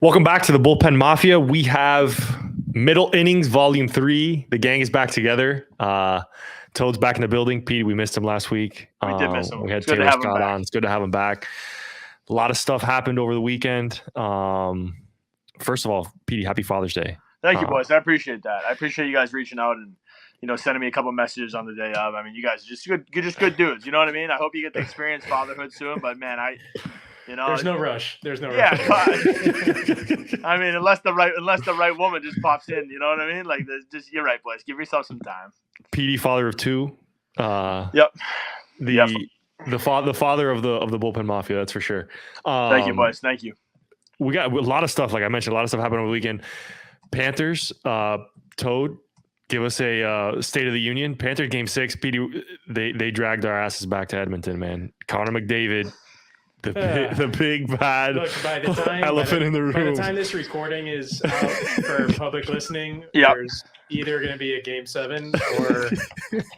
Welcome back to the Bullpen Mafia. We have Middle Innings Volume 3. The gang is back together. Toad's back in the building. Pete, we missed him last week. We did miss him. We had Taylor Scott on. It's good to have him back. A lot of stuff happened over the weekend. First of all, Pete, happy Father's Day. Thank you, boys. I appreciate that. I appreciate you guys reaching out and sending me a couple messages on the day of. I mean, you guys are just good dudes. You know what I mean? I hope you get to experience fatherhood soon. But man, there's no rush. There's no rush. Yeah, I mean, unless the right woman just pops in, you know what I mean? Like, you're right, boys. Give yourself some time. Petey, father of two. Yep. The father of the Bullpen Mafia. That's for sure. Thank you, boys. Thank you. We got a lot of stuff. Like I mentioned, a lot of stuff happened over the weekend. Panthers, Toad, give us a State of the Union. Panthers game 6. Petey, they dragged our asses back to Edmonton, man. Connor McDavid. The big bad elephant in the room. By the time this recording is out for public listening, yep. There's either going to be a Game 7 or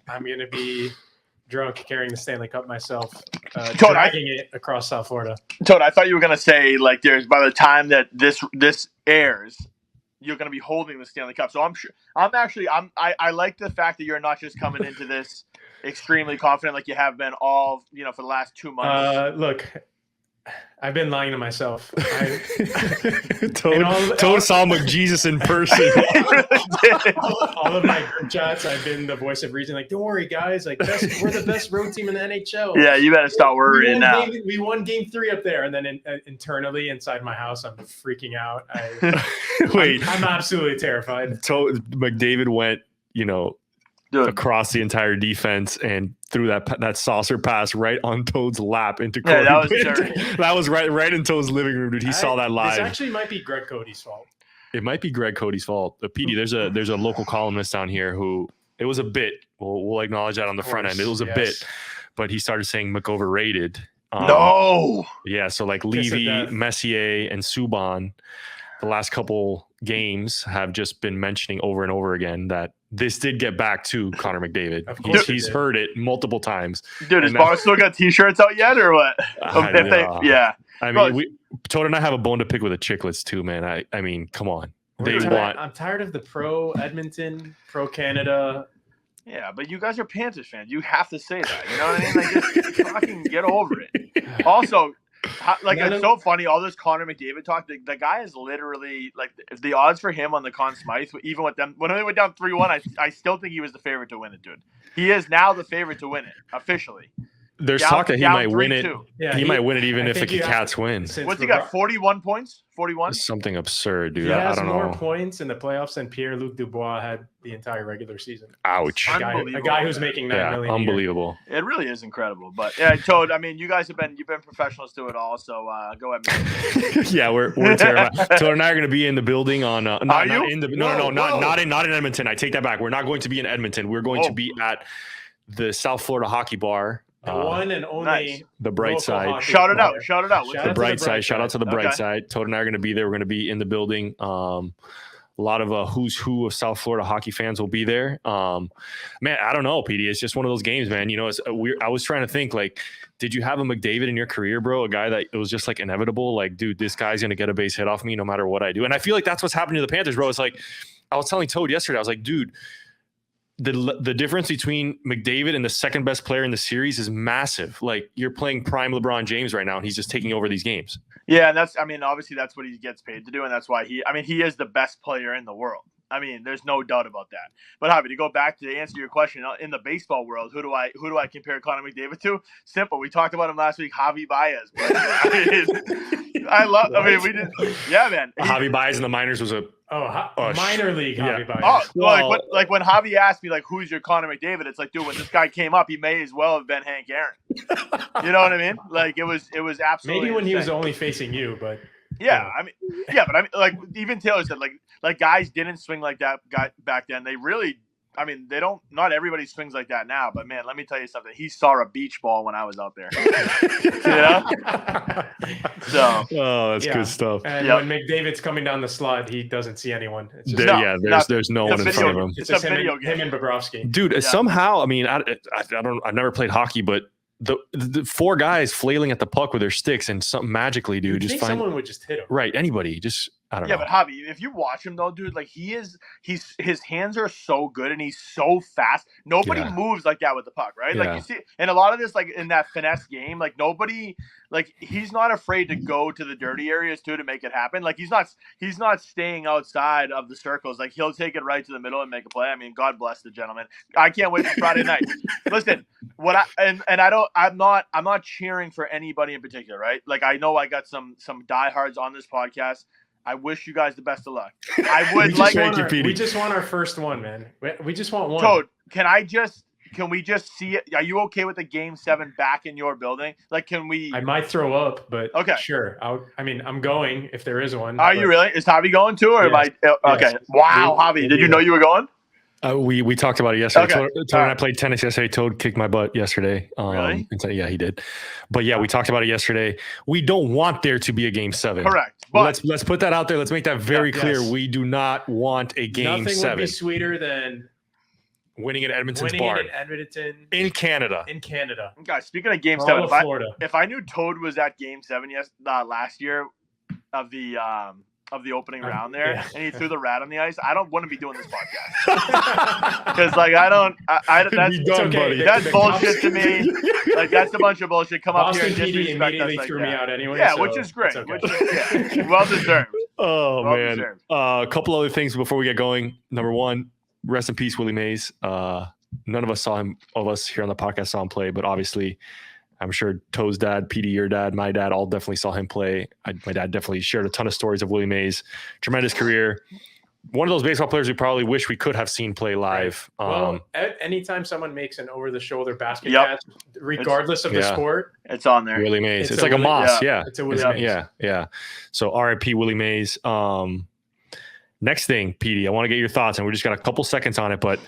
I'm going to be drunk carrying the Stanley Cup myself, dragging it across South Florida. Toad, I thought you were going to say, like, there's by the time that this airs, you're going to be holding the Stanley Cup. So I like the fact that you're not just coming into this extremely confident like you have been all, for the last 2 months. Look, I've been lying to myself. Toad saw McJesus in person. all of my group chats, I've been the voice of reason. Like, don't worry, guys. Like, we're the best road team in the NHL. Yeah, you better stop worrying now. We won Game 3 up there, and then internally inside my house, I'm freaking out. I'm absolutely terrified. McDavid went, across the entire defense and threw that saucer pass right on Toad's lap into Cody. Yeah, that was right in Toad's living room, dude. He saw that live. This actually might be Greg Cody's fault. It might be Greg Cody's fault. Petey, there's a local columnist down here who it was a bit. We'll acknowledge that on the front end. It was a bit, but he started saying McOverrated. No. Yeah, so like Levy, Messier, and Subban, the last couple games have just been mentioning over and over again that this did get back to Connor McDavid. He's heard it multiple times. Dude, has Bar still got T-shirts out yet, or what? Yeah. I mean, Toad and I have a bone to pick with the Chicklets too, man. I mean, come on. I'm tired of the pro Edmonton, pro Canada. Yeah, but you guys are Panthers fans. You have to say that. You know what I mean? Like, just fucking get over it. Also, it's so funny, all this Connor McDavid talk. The guy is literally, like, the odds for him on the Conn Smythe, even with them, when they went down 3-1, I still think he was the favorite to win it, dude. He is now the favorite to win it, officially. There's talk that he might win it. Yeah, he might win it even if the Cats win. What's he got, 41 points? 41? Something absurd, dude. He has I don't more know. points in the playoffs than Pierre-Luc Dubois had the entire regular season. Ouch. A guy who's making $9 million. Unbelievable. It really is incredible. But yeah, Toad, I mean, you guys you've been professionals to it all, so go ahead. Yeah, we're terrified. Toad and I are going to be in the building on not in Edmonton. I take that back. We're not going to be in Edmonton. We're going to be at the South Florida Hockey Bar. The one and only the Bright Side. Shout it out. The Bright Side. Shout out to the Bright Side. Toad and I are going to be there. We're going to be in the building. A lot of who's who of South Florida hockey fans will be there. Man, I don't know, PD. It's just one of those games, man. I was trying to think, like, did you have a McDavid in your career, bro? A guy that it was just like inevitable. Like, dude, this guy's going to get a base hit off me no matter what I do. And I feel like that's what's happening to the Panthers, bro. It's like, I was telling Toad yesterday, I was like, dude, the difference between McDavid and the second best player in the series is massive. Like, you're playing prime LeBron James right now, and he's just taking over these games. Yeah, and obviously that's what he gets paid to do, and that's why he is the best player in the world. I mean, there's no doubt about that. But Javi, to go back to answer your question, in the baseball world, who do I compare Connor McDavid to? Simple. We talked about him last week, Javi Baez. Yeah, man. Javi Baez in the minors was minor league Javi Baez. Oh, well, like when Javi asked me, like, who's your Connor McDavid? It's like, dude, when this guy came up, he may as well have been Hank Aaron. You know what I mean? Like, it was absolutely maybe when insane. He was only facing you, but yeah, but like even Taylor said, like guys didn't swing like that back then. They really, they don't. Not everybody swings like that now. But man, let me tell you something. He saw a beach ball when I was out there. So, that's good stuff. And when McDavid's coming down the slot, he doesn't see anyone. It's just, there's no one in front of him. It's a video game. Him and Bobrovsky. Dude, somehow, I've never played hockey, but the four guys flailing at the puck with their sticks and something magically, dude, just someone would just hit him. Right, anybody, just I don't know. Yeah, but Javi, if you watch him though, dude, like his hands are so good and he's so fast. Nobody moves like that with the puck, right? Like you see, and a lot of this, like in that finesse game, like nobody, like he's not afraid to go to the dirty areas too to make it happen. Like he's not staying outside of the circles. Like he'll take it right to the middle and make a play. I mean, God bless the gentleman. I can't wait for Friday night. Listen, I'm not cheering for anybody in particular, right? Like I know I got some diehards on this podcast. I wish you guys the best of luck. I would like. We just want our first one, man. We just want one. Toad, can we just see it? Are you okay with the Game 7 back in your building? Like, can we? I might throw up, but okay, sure. I'm going if there is one. Are you really? Is Javi going too, or yes. Okay. Yes. Wow, Javi, did you know you were going? We talked about it yesterday. Okay. Toad and I played tennis yesterday. Toad kicked my butt yesterday. Really? And so, yeah, he did. But yeah, we talked about it yesterday. We don't want there to be a Game 7. Correct. But let's put that out there. Let's make that very clear. We do not want a Game 7. Nothing would be sweeter than winning at Edmonton's barn. In Canada. Guys, speaking of Game 7, if I knew Toad was at Game 7 last year of the opening round there, and he threw the rat on the ice, I wouldn't be doing this podcast. Because like that's bullshit to me. Like that's a bunch of bullshit. Come up here and disrespect us like threw that. me out anyway. Yeah, so which is great. okay. Which is well deserved. Oh well man. Deserved. A couple other things before we get going. Number one, rest in peace, Willie Mays. None of us here on the podcast saw him play, but obviously I'm sure Toe's dad, Petey, your dad, my dad, all definitely saw him play. My dad definitely shared a ton of stories of Willie Mays. Tremendous career. One of those baseball players we probably wish we could have seen play live. Well, anytime someone makes an over-the-shoulder basket catch, regardless of the sport, it's on there. Willie Mays. It's like a Moss. Yeah. It's a Willie Mays. Yeah. So RIP Willie Mays. Next thing, Petey, I want to get your thoughts, and we just got a couple seconds on it, but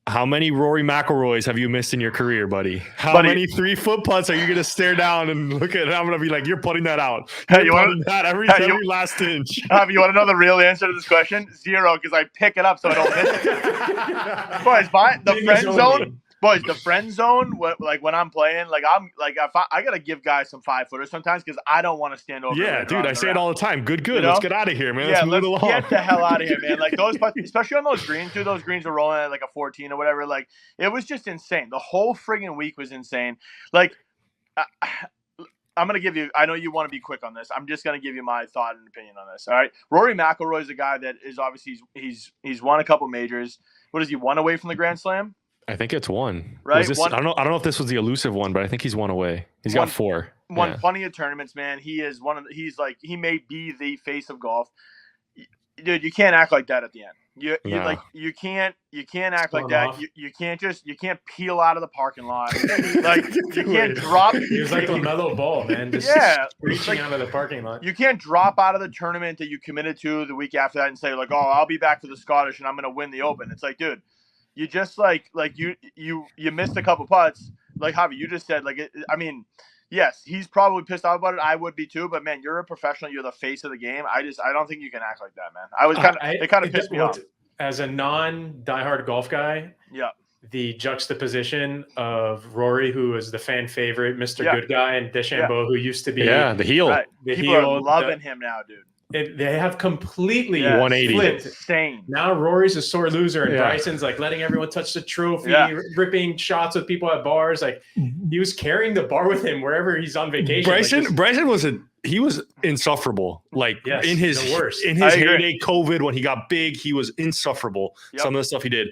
how many Rory McIlroys have you missed in your career, buddy? How many 3-foot putts are you going to stare down and look at? I'm going to be like, you're putting that out. You want that every last inch. You want to know the real answer to this question? 0, because I pick it up so I don't miss it. Boys, the friend zone. Boys, the friend zone. Like when I'm playing, like I'm like I gotta give guys some 5-footers sometimes because I don't want to stand over. Yeah, dude, I say it all the time. Good. You know? Let's get out of here, man. Yeah, let's move along. Get the hell out of here, man. Like those, especially on those greens, dude. Those greens were rolling at like a 14 or whatever. Like it was just insane. The whole friggin' week was insane. Like I'm gonna give you. I know you want to be quick on this. I'm just gonna give you my thought and opinion on this. All right, Rory McIlroy is a guy that is obviously he's won a couple majors. What is he? 1 away from the Grand Slam? I think it's 1. Right? I don't know if this was the elusive one, but I think he's 1 away. He's got 4. Won plenty of tournaments, man. He is he may be the face of golf. Dude, you can't act like that at the end. You can't act like that. You can't peel out of the parking lot. Like you can't drop. He was like LaMelo Ball, man. Just reaching out of the parking lot. You can't drop out of the tournament that you committed to the week after that and say like, oh, I'll be back for the Scottish and I'm gonna win the Open. It's like, dude. You just you missed a couple putts, like Javi. You just said I mean, yes, he's probably pissed off about it. I would be too, but man, you're a professional. You're the face of the game. I don't think you can act like that, man. It kind of pissed me off. As a non-diehard golf guy, the juxtaposition of Rory, who is the fan favorite, Mr. Good Guy, and DeChambeau, who used to be the heel. Right. People are loving him now, dude. They have completely 180 flipped. Insane. Now Rory's a sore loser, and Bryson's like letting everyone touch the trophy, ripping shots with people at bars. Like he was carrying the bar with him wherever he's on vacation. Bryson was insufferable. Like in his heyday, COVID, when he got big, he was insufferable. Yep. Some of the stuff he did,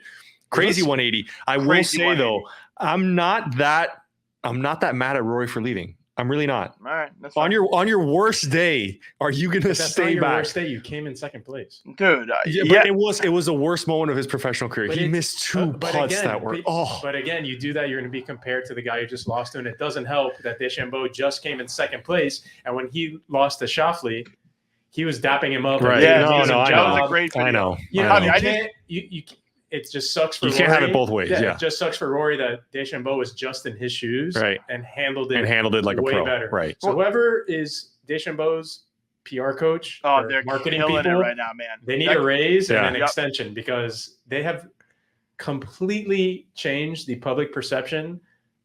crazy 180. I will say though, I'm not that mad at Rory for leaving. I'm really not. All right, that's fine. On your worst day, are you gonna stay back? Worst day, you came in second place, dude. But it was the worst moment of his professional career. He missed 2 putts that were. But again, you do that, you're going to be compared to the guy who just lost to, and it doesn't help that DeChambeau just came in second place, and when he lost to Shoffley, he was dapping him up. Right? Yeah, I know. That was a great video. I know. It just sucks for Rory. You can't have it both ways. Yeah. It just sucks for Rory that DeChambeau was just in his shoes and handled it like way a pro. Better. Right. So whoever is DeChambeau's PR coach, they're marketing killing people it right now, man. They need a raise and an extension because they have completely changed the public perception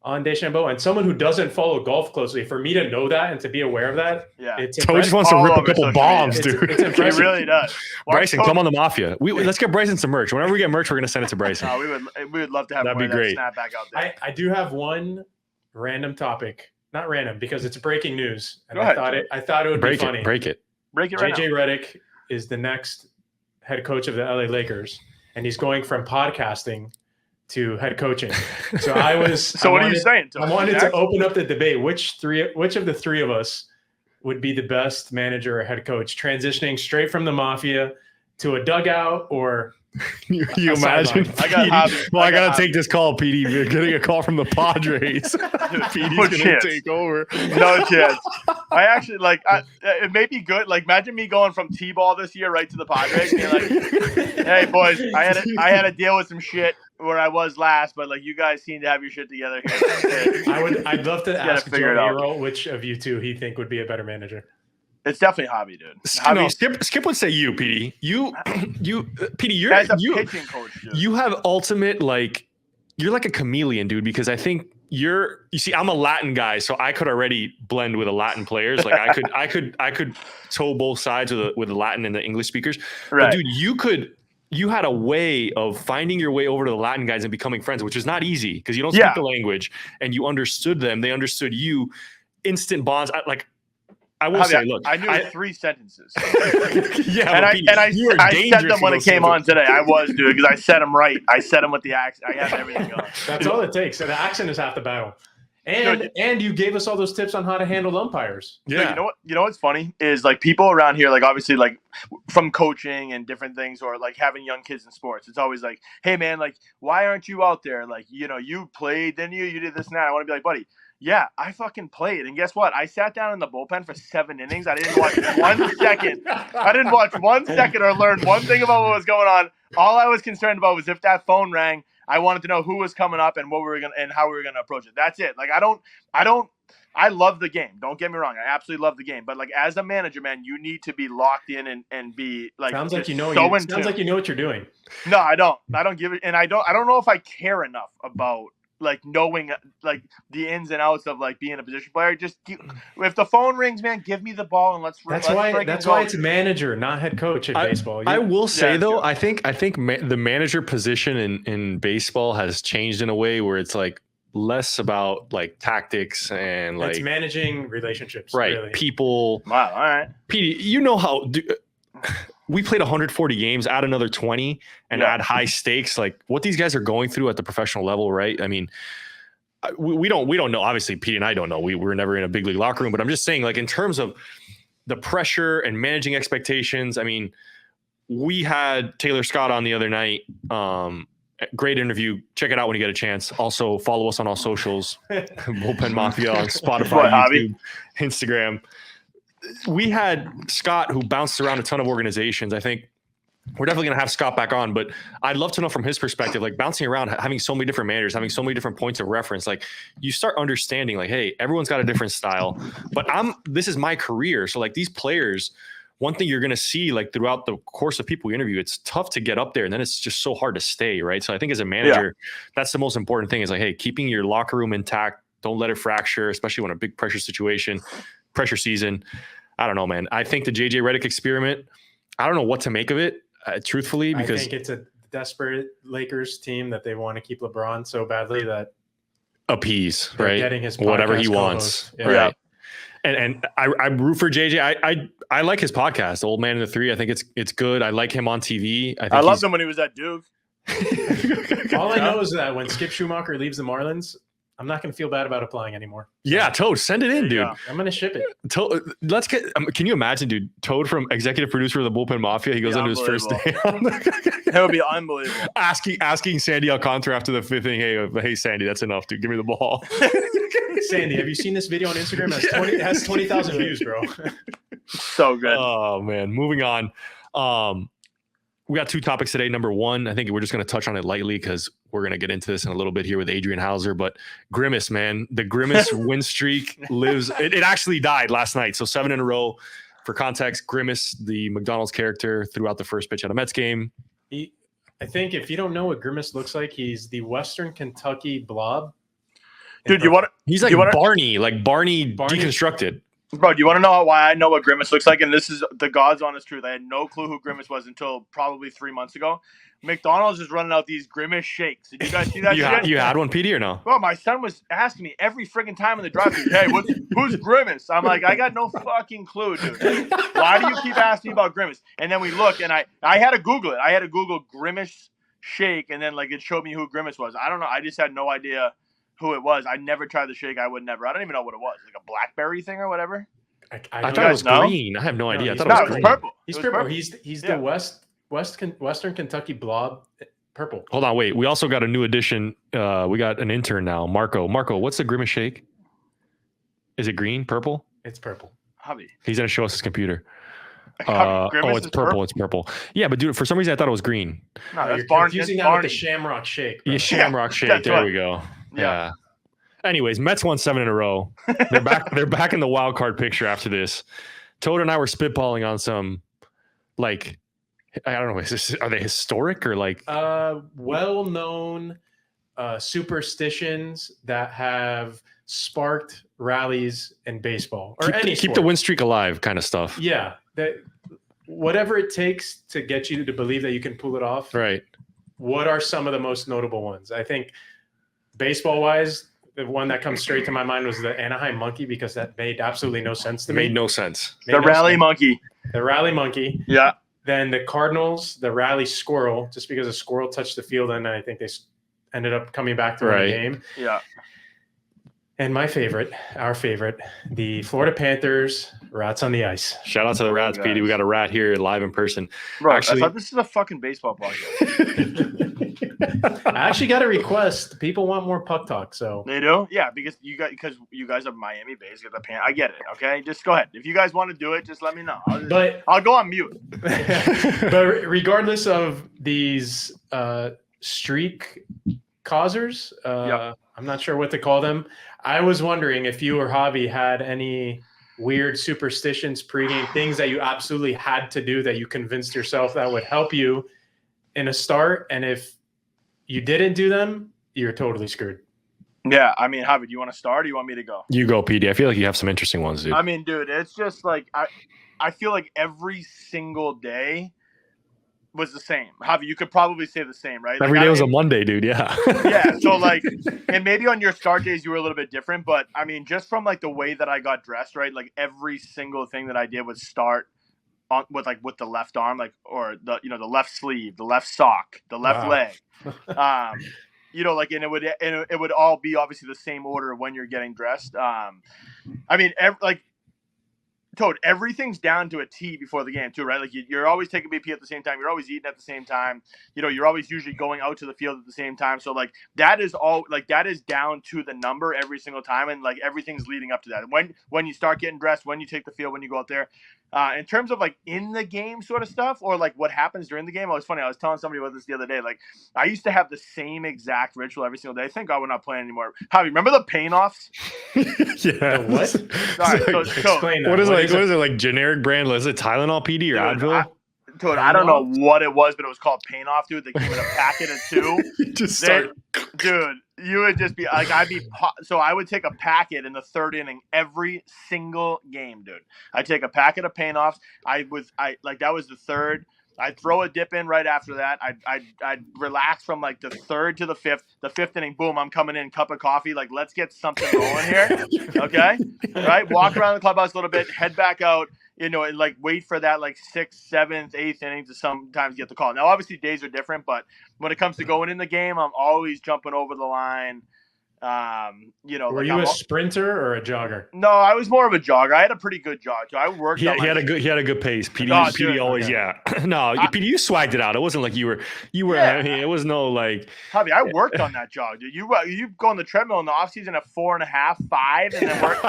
on DeChambeau, and someone who doesn't follow golf closely, for me to know that and to be aware of that, it's Toad just wants to rip a couple bombs, dude. It's impressive. He really does. Bryson, come on the Mafia. Let's get Bryson some merch. Whenever we get merch, we're gonna send it to Bryson. We would love to have That'd be great. Snap back out there. I do have one random topic, not random because it's breaking news, and Go I ahead. thought it would be funny. Break it. Break it right JJ now. Redick is the next head coach of the LA Lakers, and he's going from podcasting to head coaching. So what are you saying? I wanted to open up the debate. Which of the three of us would be the best manager or head coach, transitioning straight from the Mafia to a dugout or you imagine? I gotta take this call, Petey. We're getting a call from the Padres. Petey's gonna take over. No chance. I actually it may be good. Like, imagine me going from T-ball this year right to the Padres. And like, hey boys, I had to deal with some shit where I was last, but like you guys seem to have your shit together here. I'd love to ask Joe Hero which of you two he think would be a better manager. It's definitely Javi, dude. Javi, Skip would say you, Petey. Petey, you're as a pitching coach, dude. You have ultimate, like, you're like a chameleon, dude, because I think you see, I'm a Latin guy, so I could already blend with the Latin players. Like I could toe both sides with the Latin and the English speakers. Right. But dude, you had a way of finding your way over to the Latin guys and becoming friends, which is not easy because you don't speak the language, and you understood them. They understood you. Instant bonds. I will say, look, I knew 3 sentences. Yeah, and I said them when it came on today. I was, dude, because I said them right. I said them with the accent. I had everything going. That's all it takes. And the accent is half the battle. And you gave us all those tips on how to handle umpires. Yeah. You know what's funny is like people around here, like obviously like from coaching and different things, or like having young kids in sports. It's always like, hey man, like why aren't you out there? Like, you played, then you did this and that. I want to be like, buddy. Yeah, I fucking played. And guess what? I sat down in the bullpen for 7 innings. I didn't watch 1 second. I didn't watch 1 second or learn one thing about what was going on. All I was concerned about was if that phone rang, I wanted to know who was coming up and how we were gonna approach it. That's it. Like I love the game. Don't get me wrong. I absolutely love the game. But like as a manager, man, you need to be locked in and be like sounds like you know what you're doing. No, I don't. I don't give it, and I don't know if I care enough about like knowing like the ins and outs of like being a position player. If the phone rings, man, give me the ball and let's. That's why it's manager, not head coach in baseball. I will say though, I think the manager position in baseball has changed in a way where it's like less about like tactics and like it's managing relationships, right? Really. People. Wow. All right, Petey, how. We played 140 games, add another 20, and add high stakes. Like what these guys are going through at the professional level, right? I mean, we don't know. Obviously, Pete and I don't know. We were never in a big league locker room, but I'm just saying, like in terms of the pressure and managing expectations. I mean, we had Taylor Scott on the other night. Great interview. Check it out when you get a chance. Also, follow us on all socials: Bullpen Mafia on Spotify, YouTube, Instagram. We had Scott, who bounced around a ton of organizations. I think we're definitely going to have Scott back on, but I'd love to know from his perspective, like bouncing around, having so many different managers, having so many different points of reference, like you start understanding like, hey, everyone's got a different style, but this is my career. So like these players, one thing you're going to see like throughout the course of people we interview, it's tough to get up there and then it's just so hard to stay. Right. So I think as a manager, that's the most important thing is like, hey, keeping your locker room intact. Don't let it fracture, especially when a big pressure season. I don't know, man. I think the JJ Redick experiment, I don't know what to make of it, truthfully, because I think it's a desperate Lakers team that they want to keep LeBron so badly that appease, right? Getting his whatever he wants, right? And I root for JJ. I like his podcast, Old Man in the Three. I think it's good. I like him on TV. I loved him when he was at Duke. All I know is that when Skip Schumacher leaves the Marlins, I'm not going to feel bad about applying anymore. Yeah, Toad, send it in, dude. I'm going to ship it. Toad, let's get. Can you imagine, dude? Toad from executive producer of the Bullpen Mafia. He goes into his first day. It would be unbelievable. Asking Sandy Alcantara after the fifth inning, hey, Sandy, that's enough, dude. Give me the ball. Sandy, have you seen this video on Instagram? It has 20,000 views, bro. So good. Oh man, moving on. We got 2 topics today. Number one, I think we're just going to touch on it lightly because we're going to get into this in a little bit here with Adrian Hauser. But Grimace, man, the Grimace win streak lives. It actually died last night. So 7 in a row. For context, Grimace, the McDonald's character, threw out the first pitch at a Mets game. I think if you don't know what Grimace looks like, he's the Western Kentucky Blob. Dude, you want to? He's like Barney deconstructed. Bro, do you want to know why I know what Grimace looks like? And this is the God's honest truth. I had no clue who Grimace was until probably 3 months ago. McDonald's is running out these Grimace shakes. Did you guys see that shit? You had one, Petey, or no? Bro, my son was asking me every friggin' time in the drive-thru, hey, who's Grimace? I'm like, I got no fucking clue, dude. Why do you keep asking me about Grimace? And then we look, and I had to Google it. I had to Google Grimace shake, and then like it showed me who Grimace was. I don't know. I just had no idea who it was. I never tried the shake. I would never. I don't even know what it was. Like a blackberry thing or whatever. I thought it was green. I have no idea. I thought it was green. Purple. He's purple. He's the Western Kentucky blob. Purple. Hold on, wait. We also got a new addition. We got an intern now, Marco. Marco, what's the Grimace shake? Is it green, purple? It's purple. Javi. He's gonna show us his computer. It's purple. It's purple. Yeah, but dude, for some reason I thought it was green. No, that's you're confusing that with the Shamrock Shake. Bro. Yeah, Shamrock Shake. There we go. Yeah. Anyways, Mets won 7 in a row. They're back. They're back in the wild card picture after this. Toad and I were spitballing on some, like, I don't know. Are they historic or like well-known superstitions that have sparked rallies in baseball or keep the win streak alive kind of stuff? Yeah, that whatever it takes to get you to believe that you can pull it off. Right. What are some of the most notable ones? I think baseball-wise, the one that comes straight to my mind was the Anaheim Monkey, because that made absolutely no sense to me. Made no sense. The Rally Monkey. The Rally Monkey. Yeah. Then the Cardinals, the Rally Squirrel, just because a squirrel touched the field, and I think they ended up coming back to win the game. Yeah. And our favorite, the Florida Panthers, Rats on the Ice. Shout out to the Rats, Petey. We got a rat here live in person. Bro, actually, I thought this is a fucking baseball podcast. I actually got a request. People want more puck talk, so they do. Yeah, because you guys are Miami based. I get it. Okay, just go ahead. If you guys want to do it, just let me know. I'll go on mute. But regardless of these streak causers, I'm not sure what to call them. I was wondering if you or Javi had any weird superstitions pregame, things that you absolutely had to do that you convinced yourself that would help you in a start, and if you didn't do them, you're totally screwed. Yeah, I mean, Javi, do you want to start or do you want me to go? You go, PD. I feel like you have some interesting ones, dude. I mean, dude, it's just like I feel like every single day was the same. Javi, you could probably say the same, right? Every day was a Monday, dude. Yeah. Yeah. So like, and maybe on your start days you were a little bit different, but I mean, just from like the way that I got dressed, right? Like every single thing that I did was start on with the left arm, like, or the left sleeve, the left sock, the left leg. Like, and it would all be obviously the same order when you're getting dressed. I mean, Toad, everything's down to a T before the game too, right? Like you're always taking BP at the same time. You're always eating at the same time. You're always usually going out to the field at the same time. So like that is down to the number every single time, and like everything's leading up to that. When you start getting dressed, when you take the field, when you go out there. In terms of like in the game sort of stuff, or like what happens during the game, it was funny. I was telling somebody about this the other day. Like I used to have the same exact ritual every single day. Thank God we're not playing anymore. Javi, remember the pain-offs? Yeah. What? Sorry, explain that. What is it like generic brand? Is it Tylenol, PD, or Advil? I don't know what it was, but it was called Pain Off, dude. They came in a packet of 2. Dude, you would just be like, so I would take a packet in the third inning every single game, dude. I'd take a packet of Pain Offs. That was the third. I'd throw a dip in right after that. I'd relax from like the third to the fifth. The fifth inning, boom, I'm coming in, cup of coffee. Like, let's get something rolling here. Okay? Right? Walk around the clubhouse a little bit, head back out, and like wait for that like 6th, 7th, 8th inning to sometimes get the call. Now, obviously days are different, but when it comes to going in the game, I'm always jumping over the line. Were you a sprinter or a jogger? No, I was more of a jogger. I had a pretty good jog. So I worked. He had a good pace. PD always, yeah. No, PD, you swagged it out. It wasn't like you were. Yeah. I mean, it was no like. Javi, I worked on that jog, dude. You go on the treadmill in the off season at 4.5, 5, and then work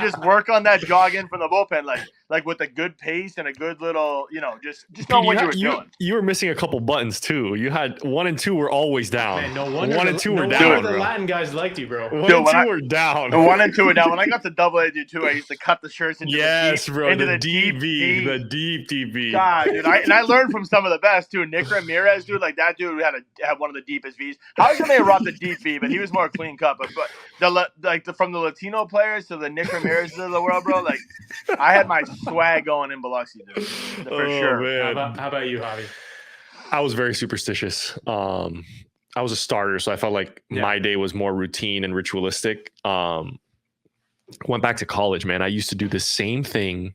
just work on that jog in from the bullpen, like with a good pace and a good little, just know what you were doing. You were missing a couple buttons too. You had 1 and 2 were always down. Man, no wonder 1 and 2 were no down. The Latin guys liked you, bro. 1 and 2 were down. 1 and 2 were down. When I got to AA, dude, too, I used to cut the shirts into the deep DV. God, dude. I learned from some of the best, too. Nick Ramirez, dude, like that dude had one of the deepest Vs. Javi may have rocked the deep V, but he was more clean cut. But from the Latino players to the Nick Ramirez of the world, bro, like I had my swag going in Biloxi, dude, for sure. Man. How about you, Javi? I was very superstitious. I was a starter, so I felt like my day was more routine and ritualistic. Went back to college, man. I used to do the same thing.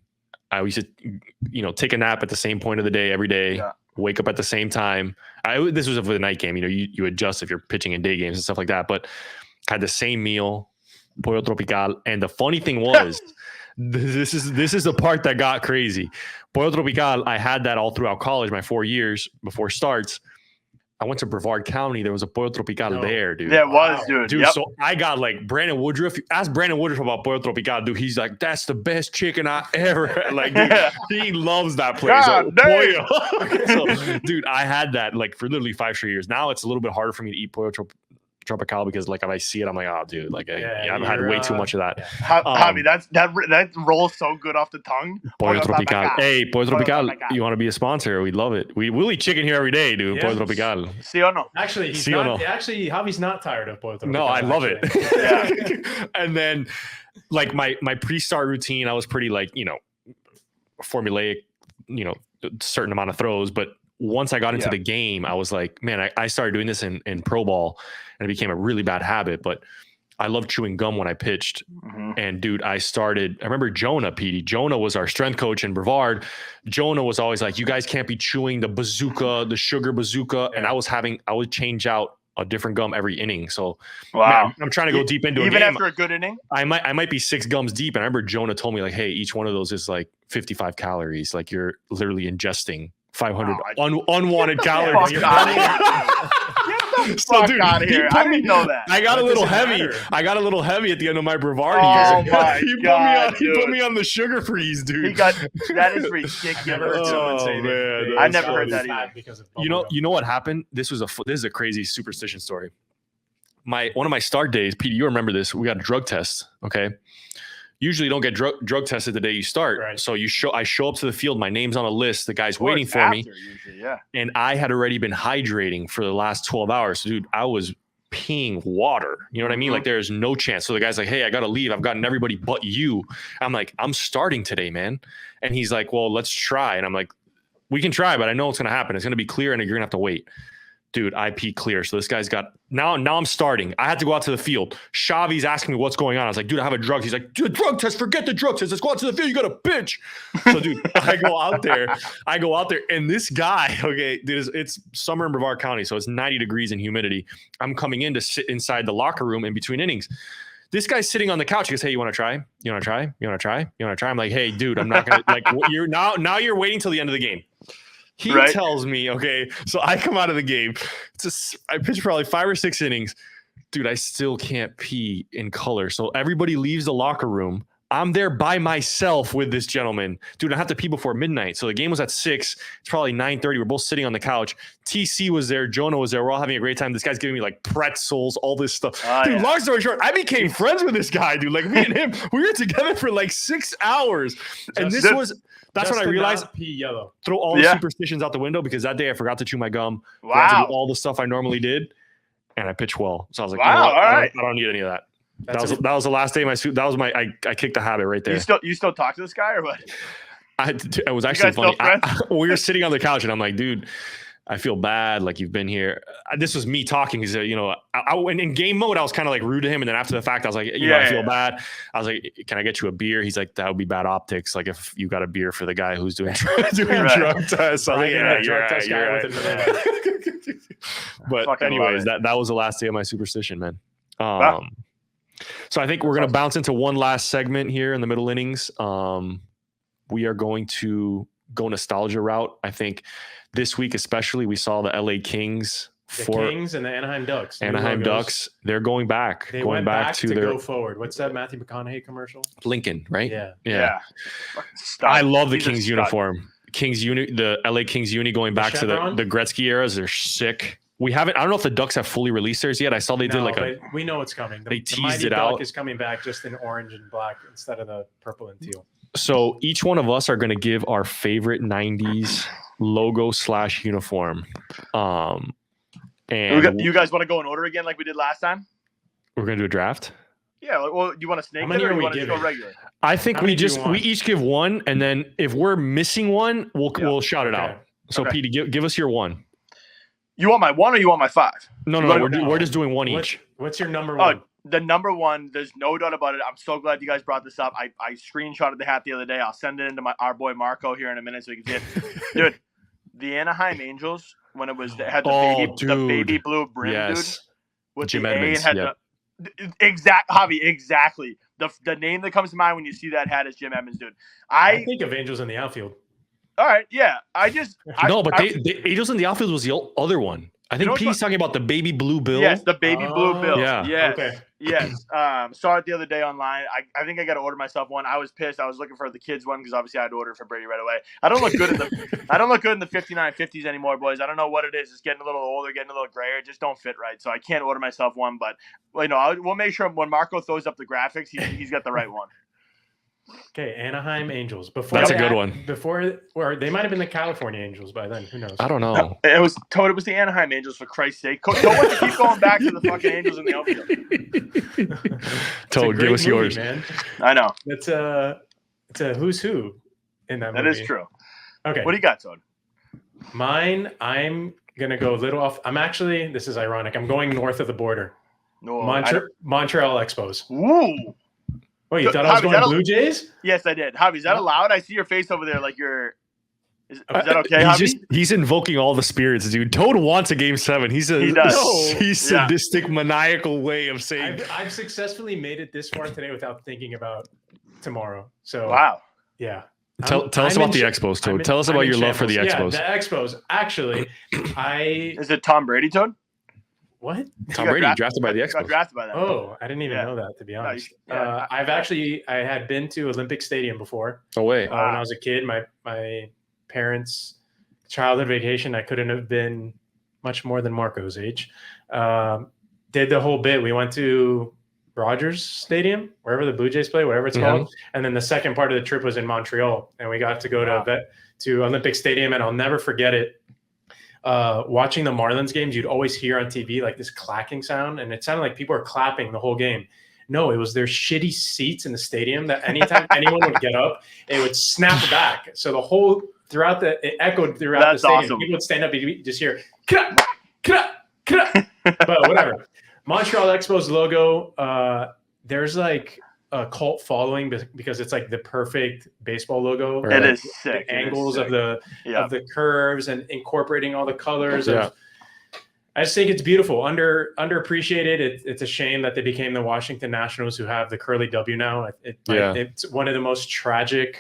I used to, take a nap at the same point of the day every day, wake up at the same time. This was for the night game. You adjust if you're pitching in day games and stuff like that. But had the same meal, pollo tropical. And the funny thing was, this is the part that got crazy. Pollo tropical, I had that all throughout college, my 4 years before starts. I went to Brevard County. There was a pollo tropical there, dude. There was, dude. Dude, so I got like Brandon Woodruff. Ask Brandon Woodruff about pollo tropical, dude. He's like, that's the best chicken I ever. Like, dude, he loves that place. So, dude, I had that like for literally 5 straight years. Now it's a little bit harder for me to eat pollo tropical because like if I see it, I'm like, oh, dude, like I've had way too much of that. Javi, that rolls so good off the tongue. Pollo tropical. Hey, pollo tropical. You want to be a sponsor? We'd love it. We'll eat chicken here every day, dude. Pollo tropical. Sí o no? Actually, Actually, Javi's not tired of pollo tropical. No, I love it. Yeah. And then, like my pre-start routine, I was pretty like formulaic, a certain amount of throws, but once I got into the game, I was like, man, I started doing this in pro ball and it became a really bad habit, but I loved chewing gum when I pitched. Mm-hmm. And dude, I remember Jonah, Petey. Jonah was our strength coach in Brevard. Jonah was always like, you guys can't be chewing the bazooka, the sugar bazooka. Yeah. And I would change out a different gum every inning. So man, I'm trying to go deep into a game. Even after a good inning? I might be 6 gums deep. And I remember Jonah told me like, hey, each one of those is like 55 calories. Like you're literally ingesting 500 unwanted calories. So, dude, out of here. I didn't know that. I got a little heavy. I got a little heavy at the end of my Brevard years. My God, he put me on the sugar freeze, dude. That is ridiculous. I never heard that either. Because of you know what happened? This is a crazy superstition story. One of my start days, Pete, you remember this? We got a drug test. Okay. Usually you don't get drug tested the day you start. Right. So I show up to the field, my name's on a list, the guy's waiting for me. Usually, and I had already been hydrating for the last 12 hours. So, dude, I was peeing water. You know what I mean? Like there's no chance. So the guy's like, hey, I got to leave. I've gotten everybody but you. I'm like, I'm starting today, man. And he's like, well, let's try. And I'm like, we can try, but I know what's going to happen. It's going to be clear and you're going to have to wait. Dude, I pee clear. So this guy's got now I'm starting. I had to go out to the field. Xavi's asking me what's going on. I was like, dude, I have a drug. He's like, dude, drug test, forget the drug test. Let's go out to the field. You got a pitch. So dude, I go out there and this guy, okay, dude, it's summer in Brevard County, so it's 90 degrees and humidity. I'm coming in to sit inside the locker room in between innings. This guy's sitting on the couch. He goes, hey, you want to try? You want to try? You want to try? You want to try? I'm like, hey, dude, I'm not going to like you're now you're waiting till the end of the game. He tells me, okay, so I come out of the game. I pitch probably 5 or 6 innings. Dude, I still can't pee in color. So everybody leaves the locker room. I'm there by myself with this gentleman. Dude, I have to pee before midnight. So the game was at 6. It's probably 9:30. We're both sitting on the couch. TC was there. Jonah was there. We're all having a great time. This guy's giving me like pretzels, all this stuff. Dude, long story short, I became friends with this guy, dude. Like me and him, we were together for like 6 hours. And that's when I realized pee yellow. Throw all the superstitions out the window because that day I forgot to chew my gum. Wow. Forgot to do all the stuff I normally did. And I pitched well. So I was like, wow, all right. I don't need any of that. That was the last day I kicked the habit right there. You still talk to this guy or what? It was actually funny. We were sitting on the couch and I'm like, dude, I feel bad. Like you've been here. This was me talking because, in game mode, I was kind of like rude to him. And then after the fact, I was like, I feel bad. I was like, can I get you a beer? He's like, that would be bad optics. Like if you got a beer for the guy who's doing drug tests. So you're right. But anyways, that was the last day of my superstition, man. Wow. So I think we're going to bounce into one last segment here in the middle innings. We are going to go nostalgia route. I think this week, especially, we saw the LA Kings. Kings and the Anaheim Ducks. Ducks. They're going back. They went back to go forward. What's that Matthew McConaughey commercial? Lincoln, right? Yeah. I love the Kings uniform. The LA Kings uni going back to the Gretzky eras. They're sick. We haven't. I don't know if the Ducks have fully released theirs yet. I saw they did like a. We know it's coming. They the teased Mighty it Duck out. is coming back just in orange and black instead of the purple and teal. So each one of us are going to give our favorite '90s logo / uniform. And you guys want to go in order again like we did last time? we're going to do a draft. Yeah. Well, you want to snake How many it or are you we want to just go giving? regular? I think How many do you we want? each give one, and then if we're missing one, we'll shout it Okay. out. So Okay. Petey, give us your one. You want my 1 or you want my 5? No, we're just doing one each. What's your number one? The number 1, there's no doubt about it. I'm so glad you guys brought this up. I screenshotted the hat the other day. I'll send it into our boy Marco here in a minute so he can see it. Dude, the Anaheim Angels, when it had the baby blue brim, dude, with Jim the Edmonds, A and had Javi, exactly. The name that comes to mind when you see that hat is Jim Edmonds, dude. I think of Angels in the outfield. All right, yeah. The Angels in the outfield was the other one. I think Petey's talking about the baby blue bill. Yes, the baby blue bill. Yeah. Yes. Okay. Yes. Saw it the other day online. I think I got to order myself one. I was pissed. I was looking for the kids one because obviously I had to order it for Brady right away. I don't look good in the 59 50s anymore, boys. I don't know what it is. It's getting a little older, getting a little grayer. It just don't fit right. So I can't order myself one. But we'll make sure when Marco throws up the graphics, he's got the right one. Okay, Anaheim Angels. That's a good one. Or they might have been the California Angels by then. Who knows? I don't know. It was the Anaheim Angels, for Christ's sake. Don't want to keep going back to the fucking Angels in the outfield. Toad, give us yours, man. I know. It's a who's who in that movie. That is true. Okay. What do you got, Toad? Mine, I'm gonna go a little off. This is ironic. I'm going north of the border. No, Montreal Expos. Ooh. Oh, you thought I was going Blue Jays? Yes, I did. Javi, is that allowed? I see your face over there like you're... Is that okay, Javi? He's invoking all the spirits, dude. Toad wants a Game 7. He does. He's sadistic, maniacal way of saying... I've successfully made it this far today without thinking about tomorrow. So wow. Yeah. Tell us about the Expos, Toad. Tell us about your love for the Expos. Yeah, the Expos. Actually, Is it Tom Brady, Toad? What? Tom Brady drafted by the Expos. Got drafted by them. Oh, I didn't even know that, to be honest. I had been to Olympic Stadium before. Oh, wait. When I was a kid, my parents' childhood vacation, I couldn't have been much more than Marco's age. Did the whole bit. We went to Rogers Stadium, wherever the Blue Jays play, whatever it's called. And then the second part of the trip was in Montreal. And we got to go to Olympic Stadium, and I'll never forget it. Watching the Marlins games, you'd always hear on TV like this clacking sound, and it sounded like people were clapping the whole game. No, it was their shitty seats in the stadium that anytime anyone would get up, it would snap back. So it echoed throughout the stadium. Awesome. People would stand up, you just hear, kra, kra, kra. But whatever. Montreal Expos logo, there's like a cult following because it's like the perfect baseball logo. It is sick. The angles of the curves and incorporating all the colors. I just think it's beautiful. Underappreciated. It's a shame that they became the Washington Nationals, who have the curly W now. It's one of the most tragic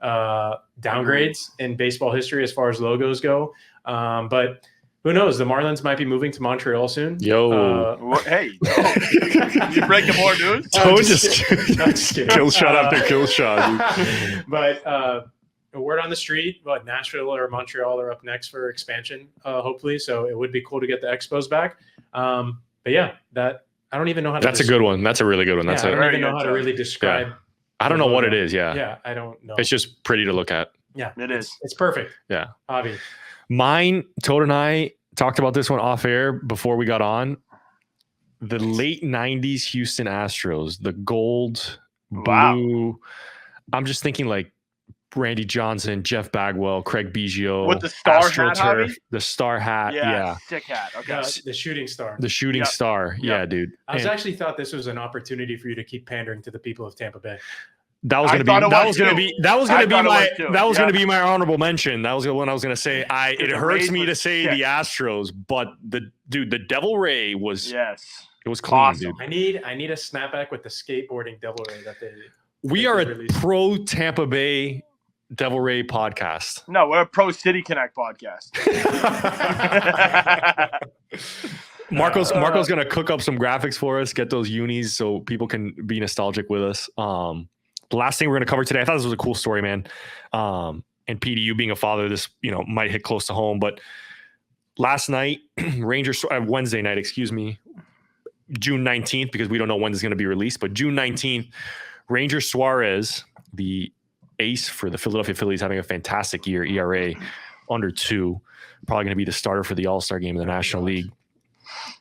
downgrades in baseball history as far as logos go. But who knows? The Marlins might be moving to Montreal soon. Hey, you breaking more news? Just kill shot after kill shot. But a word on the street, Nashville or Montreal are up next for expansion, hopefully. So it would be cool to get the Expos back. But yeah, I don't even know how to. That's a good one. That's a really good one. I don't even know how to really describe. Yeah. I don't know what it is. Yeah, I don't know. It's just pretty to look at. Yeah, it is. It's perfect. Yeah, Javi. Mine, Toad and I talked about this one off air before we got on. The late 90s Houston Astros, the gold, blue. I'm just thinking like Randy Johnson, Jeff Bagwell, Craig Biggio. With the star hat, Javi? The star hat. Yeah. Sick hat. Okay. The shooting star. The shooting star. Yeah, dude. I actually thought this was an opportunity for you to keep pandering to the people of Tampa Bay. That was going to be my honorable mention. That was the one I was going to say. It hurts me to say the Astros, but the Devil Ray was it was clean, awesome. dude. I need a snapback with the skateboarding Devil Ray that they. We are a pro Tampa Bay Devil Ray podcast. No, we're a pro City Connect podcast. Marco's going to cook up some graphics for us, get those unis so people can be nostalgic with us. The last thing we're going to cover today, I thought this was a cool story, man. And Petey, you being a father, this might hit close to home, but last night, Rangers Wednesday night, excuse me, June 19th, because we don't know when this is going to be released, but June 19th, Ranger Suarez, the ace for the Philadelphia Phillies, having a fantastic year, ERA under 2, probably going to be the starter for the All-Star game in the National League.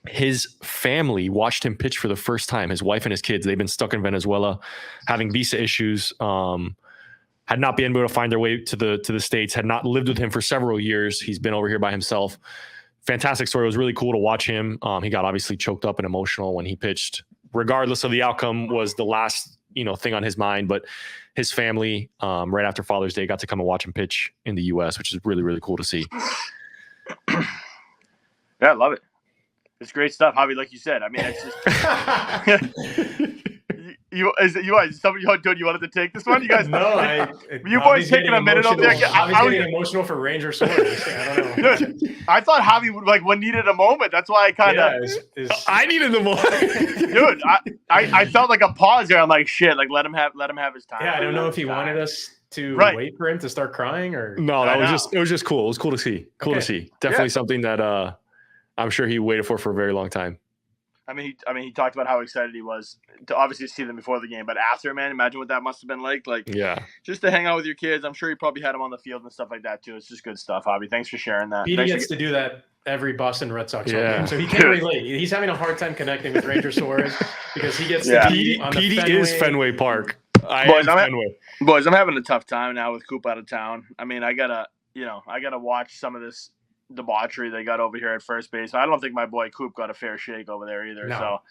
His family watched him pitch for the first time. His wife and his kids, they've been stuck in Venezuela, having visa issues, had not been able to find their way to the States, had not lived with him for several years. He's been over here by himself. Fantastic story. It was really cool to watch him. He got obviously choked up and emotional when he pitched. Regardless of the outcome, was the last thing on his mind. But his family, right after Father's Day, got to come and watch him pitch in the U.S., which is really, really cool to see. Yeah, I love it. It's great stuff, Javi. Like you said, I mean, it's just you wanted to take this one? You guys, no, you boys taking a minute up there. I was getting emotional for Ranger Suarez. I don't know. Dude, I thought Javi would needed a moment. That's why I kind of. I needed the moment, dude. I felt like a pause there. I'm like, shit. Like let him have his time. Yeah, I don't know if he wanted us to wait for him to start crying or no. It was just cool. It was cool to see. Cool to see. Definitely something that I'm sure he waited for a very long time. I mean, he talked about how excited he was to obviously see them before the game, but after, man, imagine what that must have been like. Like, just to hang out with your kids. I'm sure he probably had them on the field and stuff like that too. It's just good stuff, Javi. Thanks for sharing that. Petey gets to do that every Boston Red Sox game, so he can't relate. He's having a hard time connecting with Ranger Suarez because he gets to be on the Petey is Fenway Park. Boys, I'm having a tough time now with Coop out of town. I mean, I gotta watch some of this debauchery they got over here at first base. I don't think my boy Coop got a fair shake over there either. No, so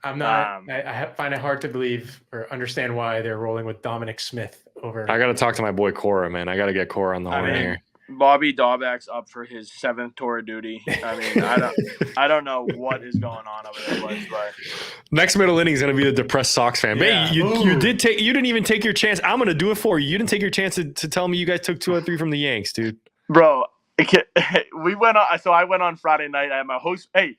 I'm not. I find it hard to believe or understand why they're rolling with Dominic Smith over. I got to talk to my boy Cora, man. I got to get Cora on the horn here. Bobby Daubach's up for his 7th tour of duty. I mean, I don't know what is going on over there, boys, but next Middle Innings is going to be the depressed Sox fan. Yeah. Hey, you didn't even take your chance. I'm going to do it for you. You didn't take your chance to tell me you guys took 2 or 3 from the Yanks, dude. Bro. We went on. So I went on Friday night. I had my host. Hey,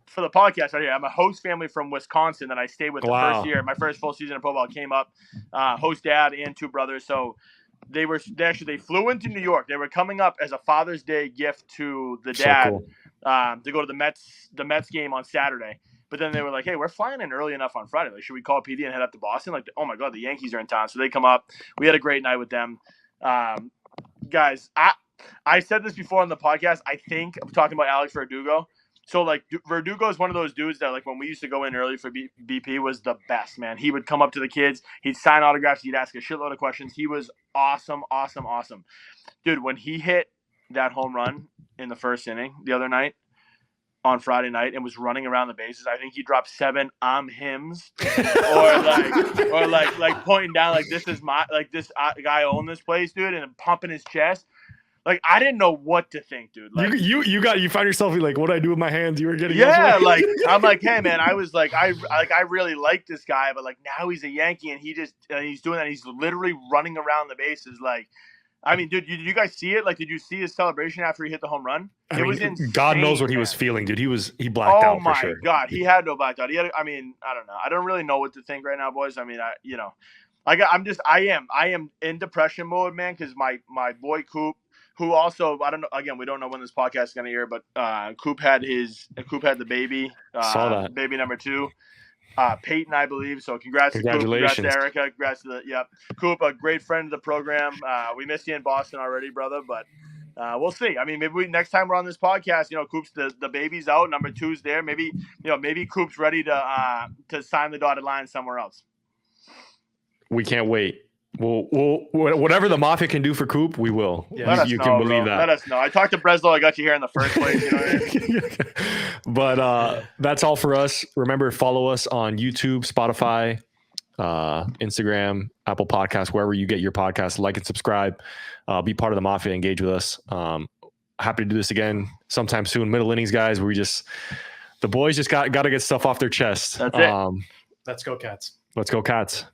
for the podcast right here, I have a host family from Wisconsin that I stayed with the first year. My first full season of pro ball came up. Host dad and 2 brothers. So they flew into New York. They were coming up as a Father's Day gift to the dad to go to the Mets game on Saturday. But then they were like, "Hey, we're flying in early enough on Friday. Like, should we call PD and head up to Boston?" Like, oh my God, the Yankees are in town. So they come up. We had a great night with them, guys. I said this before on the podcast. I think I'm talking about Alex Verdugo. So, like, Verdugo is one of those dudes that, like, when we used to go in early for BP was the best, man. He would come up to the kids. He'd sign autographs. He'd ask a shitload of questions. He was awesome. Dude, when he hit that home run in the first inning the other night on Friday night and was running around the bases, I think he dropped 7 hymns or like pointing down like this is my, like this guy owned this place, dude, and pumping his chest. Like, I didn't know what to think, dude. Like, you find yourself like, what do I do with my hands? You were getting like, I'm like, hey man, I was like, I really like this guy, but like now he's a Yankee and he's doing that. He's literally running around the bases. Like, I mean, dude, did you guys see it? Like, did you see his celebration after he hit the home run? It was insane. God knows what he was feeling, dude. He blacked out for sure. Oh my God, he had no blacked out. I mean, I don't know. I don't really know what to think right now, boys. I mean, I am in depression mode, man, because my boy Coop, who also, I don't know, again, we don't know when this podcast is going to air, but Coop had the baby, saw that. Baby number 2, Peyton, I believe. So congratulations to Coop, congrats to Erica, congrats to Coop, a great friend of the program. We missed you in Boston already, brother, but we'll see. I mean, maybe next time we're on this podcast, Coop's the baby's out, number 2's there. Maybe Coop's ready to sign the dotted line somewhere else. We can't wait. Well, whatever the Mafia can do for Coop, we will. Yeah. You can believe that. Let us know. I talked to Breslow. I got you here in the first place. You know what I mean? But that's all for us. Remember, follow us on YouTube, Spotify, Instagram, Apple Podcasts, wherever you get your podcasts. Like and subscribe. Be part of the Mafia. Engage with us. Happy to do this again sometime soon. Middle Innings, guys. The boys just got to get stuff off their chest. That's it. Let's go, Cats. Let's go, Cats.